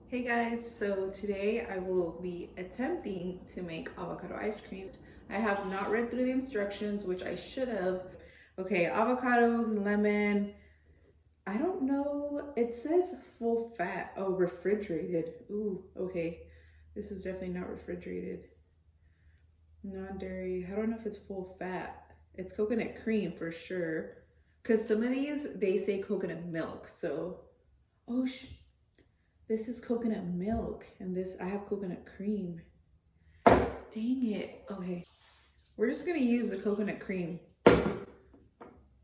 Hey guys, so today I will be attempting to make avocado ice cream. I have not read through the instructions, which I should have. Okay, avocados and lemon. I don't know. It says full fat. Oh, refrigerated. Ooh, okay. This is definitely not refrigerated. Non-dairy. I don't know if it's full fat. It's coconut cream for sure. Because some of these, they say coconut milk. So, oh, this is coconut milk, and this, I have coconut cream. Dang it. Okay, we're just gonna use the coconut cream.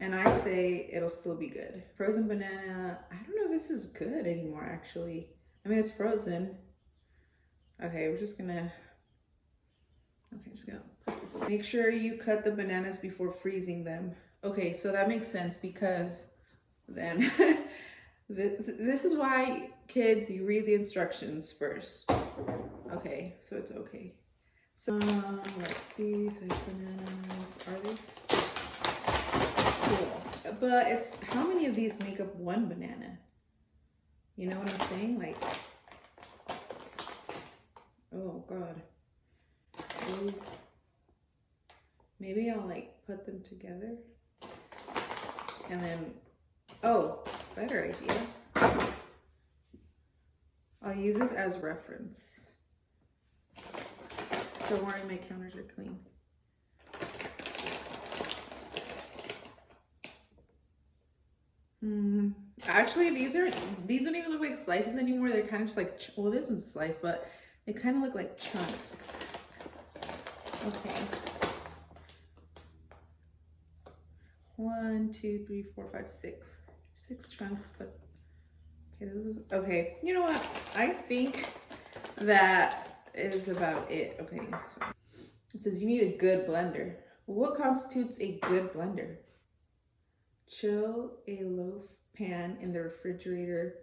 And I say it'll still be good. Frozen banana, I don't know if this is good anymore, actually. I mean, it's frozen. Okay, just gonna put this. Make sure you cut the bananas before freezing them. Okay, so that makes sense because then this is why, kids, you read the instructions first. Okay, so it's okay. So let's see. So bananas, are these cool? But it's, how many of these make up one banana? You know what I'm saying? Like, oh god. Ooh. Maybe I'll like put them together and then, oh, better idea. I'll use this as reference. Don't worry, my counters are clean. Actually, these don't even look like slices anymore. They're kind of just like, well, this one's a slice, but they kind of look like chunks. Okay. 1, 2, 3, 4, 5, 6. 6 chunks, but okay, this is okay. You know what? I think that is about it. Okay, so it says you need a good blender. What constitutes a good blender? Chill a loaf pan in the refrigerator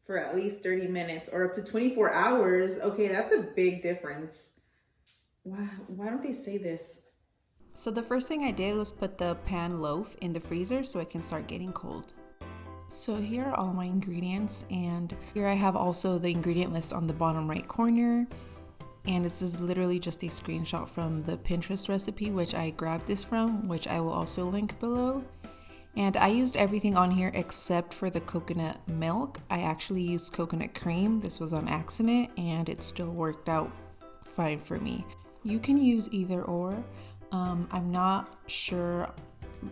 for at least 30 minutes or up to 24 hours. Okay, that's a big difference. Why don't they say this? So the first thing I did was put the pan loaf in the freezer so it can start getting cold. So here are all my ingredients, and here I have also the ingredient list on the bottom right corner. And this is literally just a screenshot from the Pinterest recipe, which I grabbed this from, which I will also link below. And I used everything on here except for the coconut milk. I actually used coconut cream. This was on accident and it still worked out fine for me. You can use either or. I'm not sure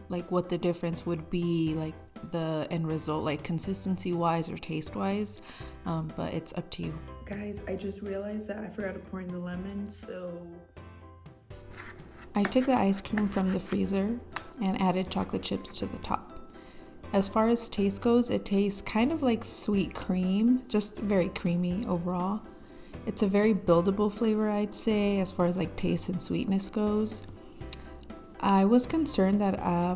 like what the difference would be, like the end result, like consistency wise or taste wise, but it's up to you. Guys, I just realized that I forgot to pour in the lemon, so I took the ice cream from the freezer and added chocolate chips to the top. As far as taste goes, it tastes kind of like sweet cream, just very creamy overall. It's a very buildable flavor, I'd say, as far as like taste and sweetness goes. I was concerned that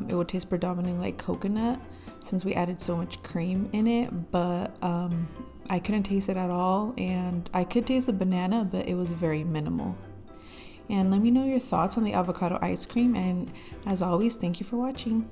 it would taste predominantly like coconut since we added so much cream in it, but I couldn't taste it at all, and I could taste the banana, but it was very minimal. And let me know your thoughts on the avocado ice cream, and as always, thank you for watching.